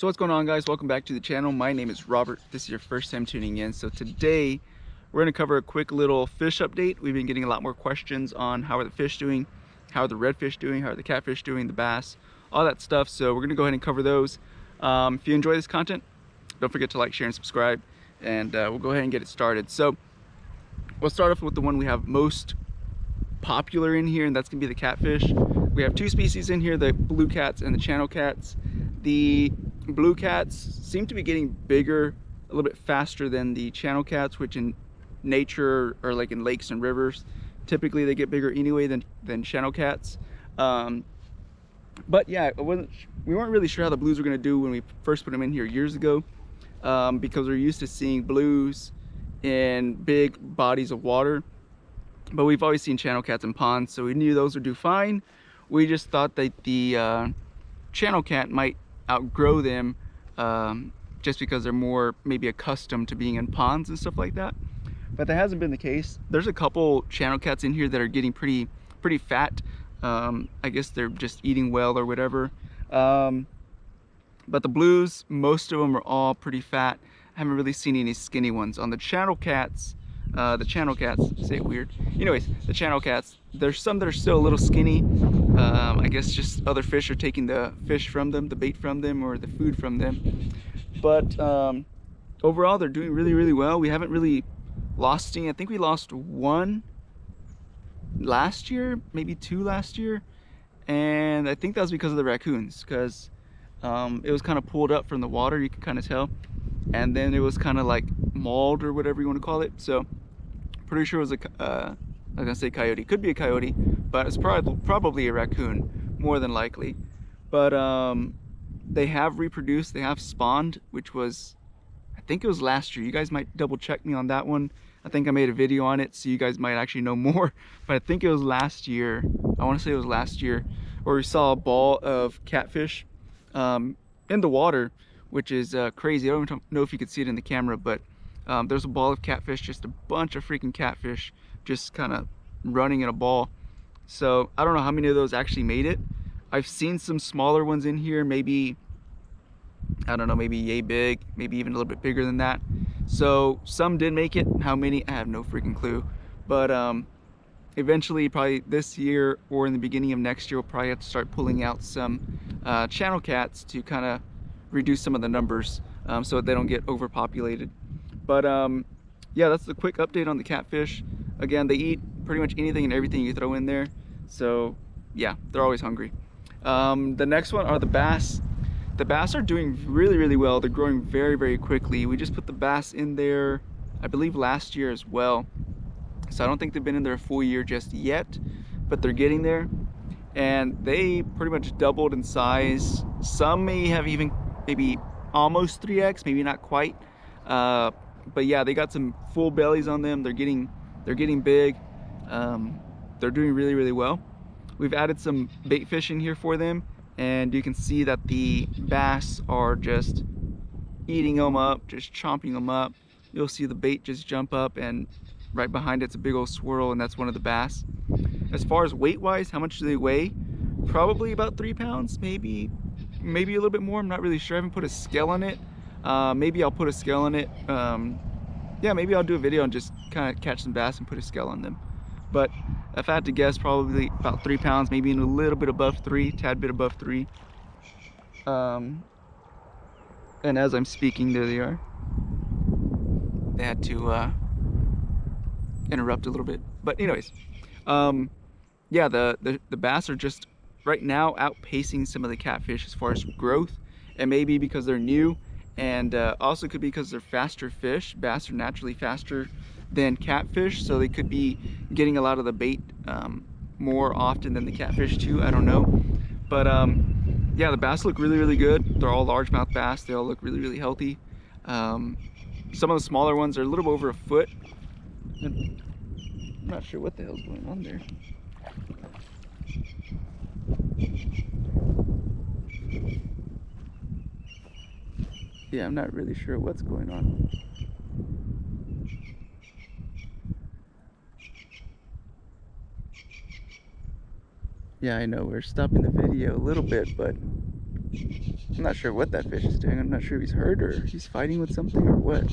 So what's going on, guys? Welcome back to the channel. My name is Robert. If this is your first time tuning in. So today we're going to cover a quick little fish update. We've been getting a lot more questions on how are the fish doing, how are the redfish doing, how are the catfish doing, the bass, all that stuff. So we're going to go ahead and cover those. If you enjoy this content, don't forget to like, share, and subscribe, and we'll go ahead and get it started. So we'll start off with the one we have most popular in here, and that's going to be the catfish. We have two species in here, the blue cats and the channel cats. The blue cats seem to be getting bigger a little bit faster than the channel cats, which in nature or like in lakes and rivers, typically they get bigger anyway than channel cats. But yeah, we weren't really sure how the blues were going to do when we first put them in here years ago, because we're used to seeing blues in big bodies of water, but we've always seen channel cats in ponds, so we knew those would do fine. We just thought that the channel cat might outgrow them, just because they're more maybe accustomed to being in ponds and stuff like that. But that hasn't been the case. There's a couple channel cats in here that are getting pretty fat. I guess they're just eating well or whatever. But the blues, most of them are all pretty fat. I haven't really seen any skinny ones. On the channel cats, say it weird. Anyways, the channel cats, there's some that are still a little skinny. I guess just other fish are taking the fish from them, the bait from them, or the food from them. But overall, they're doing really well. We haven't really lost any. I think we lost one last year, maybe two last year. And I think that was because of the raccoons, because it was kind of pulled up from the water, you can kind of tell. And then it was kind of like mauled or whatever you want to call it. So pretty sure it was I was gonna say coyote, could be a coyote, but it's probably a raccoon, more than likely. But they have reproduced, they have spawned, which was, I think it was last year. You guys might double check me on that one. I think I made a video on it, so you guys might actually know more, but I think it was last year. I want to say it was last year, where we saw a ball of catfish in the water, which is crazy. I don't even know if you could see it in the camera, but there's a ball of catfish, just a bunch of freaking catfish just kind of running in a ball. So I don't know how many of those actually made it. I've seen some smaller ones in here, maybe, I don't know, maybe yay big, maybe even a little bit bigger than that. So some did make it. How many? I have no freaking clue. But eventually, probably this year or in the beginning of next year, we'll probably have to start pulling out some channel cats to kind of reduce some of the numbers, so they don't get overpopulated. But yeah, that's the quick update on the catfish. Again, they eat pretty much anything and everything you throw in there, so yeah, they're always hungry. The next one are the bass. The bass are doing really well. They're growing very quickly. We just put the bass in there, I believe, last year as well, so I don't think they've been in there a full year just yet, but they're getting there, and they pretty much doubled in size. Some may have even maybe almost 3x, maybe not quite, but yeah, they got some full bellies on them. They're getting big. They're doing really well. We've added some bait fish in here for them, and you can see that the bass are just eating them up, just chomping them up. You'll see the bait just jump up, and right behind it's a big old swirl, and that's one of the bass. As far as weight wise, how much do they weigh? Probably about 3 pounds, maybe a little bit more. I'm not really sure. I haven't put a scale on it. Maybe I'll put a scale on it. Yeah, maybe I'll do a video and just kind of catch some bass and put a scale on them. But if I had to guess, probably about 3 pounds, maybe a little bit above 3, tad bit above 3. And as I'm speaking, there they are. They had to interrupt a little bit, but anyways, yeah, the bass are just right now outpacing some of the catfish as far as growth, and maybe because they're new, and also could be because they're faster fish. Bass are naturally faster than catfish, so they could be getting a lot of the bait more often than the catfish too. I don't know, but yeah, the bass look really good. They're all largemouth bass. They all look really healthy. Some of the smaller ones are a little over a foot. I'm not sure what the hell's going on there. Yeah, I'm not really sure what's going on. Yeah, I know we're stopping the video a little bit, but I'm not sure what that fish is doing. I'm not sure if he's hurt or he's fighting with something or what.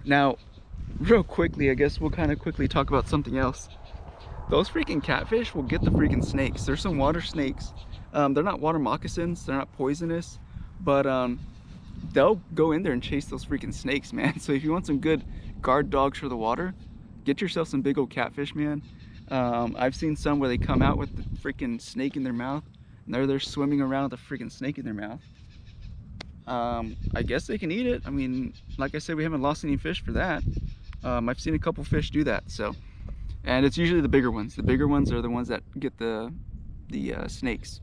Now, real quickly, I guess we'll kind of quickly talk about something else. Those freaking catfish will get the freaking snakes. There's some water snakes. They're not water moccasins. They're not poisonous, but they'll go in there and chase those freaking snakes, man. So if you want some good guard dogs for the water, get yourself some big old catfish, man. I've seen some where they come out with the freaking snake in their mouth, and they're there swimming around with a freaking snake in their mouth. I guess they can eat it. I mean, like I said, we haven't lost any fish for that. I've seen a couple fish do that, so. And it's usually the bigger ones. The bigger ones are the ones that get the snakes.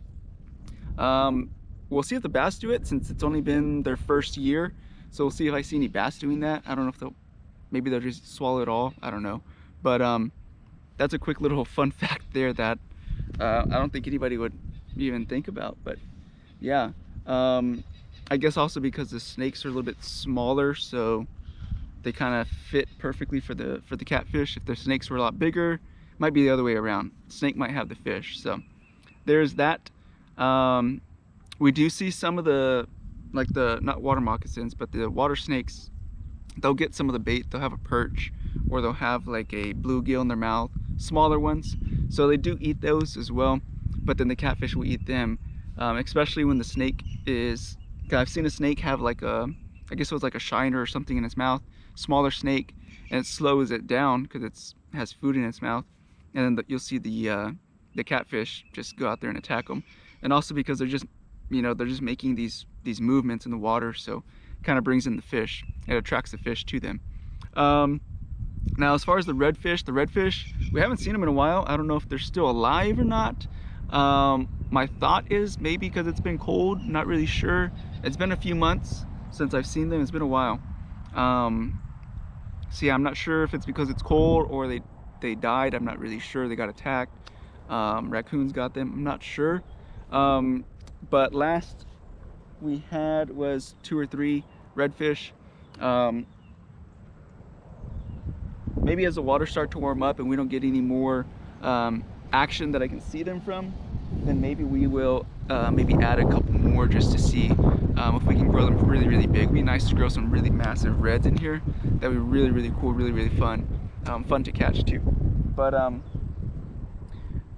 We'll see if the bass do it, since it's only been their first year. So we'll see if I see any bass doing that. I don't know if maybe they'll just swallow it all. I don't know. But that's a quick little fun fact there that I don't think anybody would even think about. But yeah, I guess also because the snakes are a little bit smaller, so they kind of fit perfectly for the catfish. If the snakes were a lot bigger, it might be the other way around. Snake might have the fish. So there's that. We do see some of the, like the, not water moccasins, but the water snakes, they'll get some of the bait. They'll have a perch, or they'll have like a bluegill in their mouth, smaller ones. So they do eat those as well, but then the catfish will eat them, especially when the snake is, I've seen a snake have like a, I guess it was like a shiner or something in its mouth, smaller snake, and it slows it down because it has food in its mouth, and then you'll see the catfish just go out there and attack them. And also because they're just, you know, they're just making these movements in the water, so it kind of brings in the fish. It attracts the fish to them. Now as far as the redfish, we haven't seen them in a while. I don't know if they're still alive or not. My thought is maybe because it's been cold, not really sure. It's been a few months since I've seen them. It's been a while. So yeah, I'm not sure if it's because it's cold or they died. I'm not really sure. They got attacked. Raccoons got them. I'm not sure. But last we had was 2 or 3 redfish. Maybe as the water starts to warm up and we don't get any more action that I can see them from, then maybe we will maybe add a couple more just to see if we can grow them really, really big. It'd be nice to grow some really massive reds in here. That would be really, really cool, really, really fun. Fun to catch too. But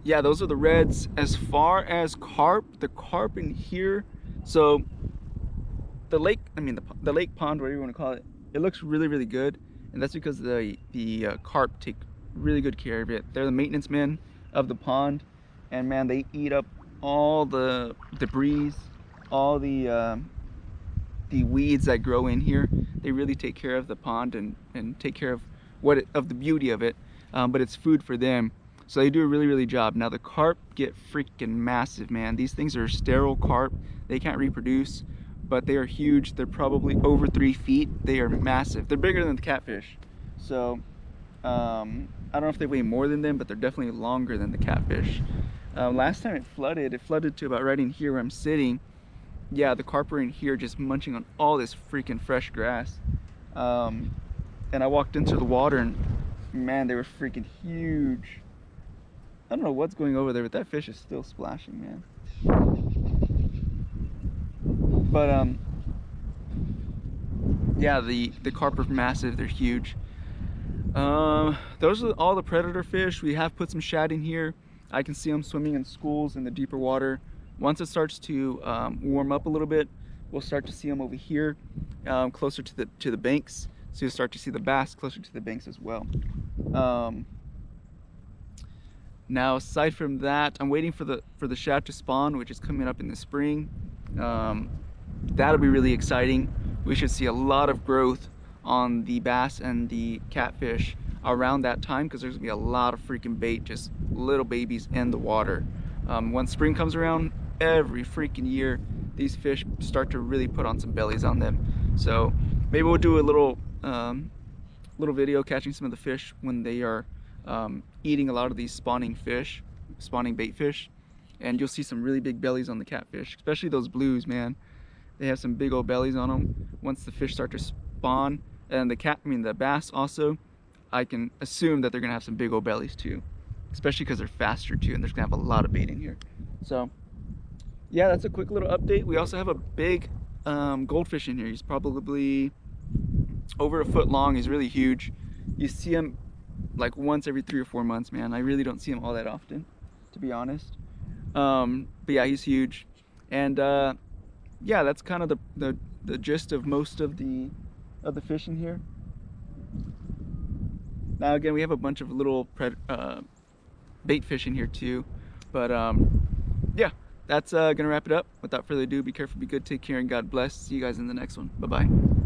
yeah, those are the reds. As far as carp, the carp in here, so the lake, I mean the lake pond, whatever you want to call it, it looks really, really good. And that's because the carp take really good care of it. They're the maintenance men of the pond, and man, they eat up all the debris, all the weeds that grow in here. They really take care of the pond and take care of of the beauty of it, but it's food for them. So they do a really, really job. Now the carp get freaking massive, man. These things are sterile carp. They can't reproduce, but they are huge. They're probably over 3 feet. They are massive. They're bigger than the catfish. So I don't know if they weigh more than them, but they're definitely longer than the catfish. Last time it flooded to about right in here where I'm sitting. Yeah, the carp were in here just munching on all this freaking fresh grass. And I walked into the water and man, they were freaking huge. I don't know what's going over there, but that fish is still splashing, man. But yeah, the carp are massive. They're huge. Those are all the predator fish. We have put some shad in here. I can see them swimming in schools in the deeper water. Once it starts to warm up a little bit, we'll start to see them over here, closer to the banks. So you'll start to see the bass closer to the banks as well. Now, aside from that, I'm waiting for the shad to spawn, which is coming up in the spring. That'll be really exciting. We should see a lot of growth on the bass and the catfish around that time, because there's gonna be a lot of freaking bait, just little babies in the water. Once spring comes around, every freaking year, these fish start to really put on some bellies on them. So maybe we'll do a little video catching some of the fish when they are eating a lot of these spawning bait fish, and you'll see some really big bellies on the catfish, especially those blues, man. They have some big old bellies on them once the fish start to spawn. And the bass also, I can assume that they're gonna have some big old bellies too. especially because they're faster too, and there's gonna have a lot of bait in here. So yeah, that's a quick little update. We also have a big goldfish in here. He's probably over a foot long. He's really huge. You see him like once every 3 or 4 months, man. I really don't see him all that often, to be honest. But yeah, he's huge. And yeah, that's kind of the gist of most of the fish in here. Now again, we have a bunch of little bait fish in here too. But yeah, that's gonna wrap it up. Without further ado, be careful, be good, take care, and God bless. See you guys in the next one. Bye-bye.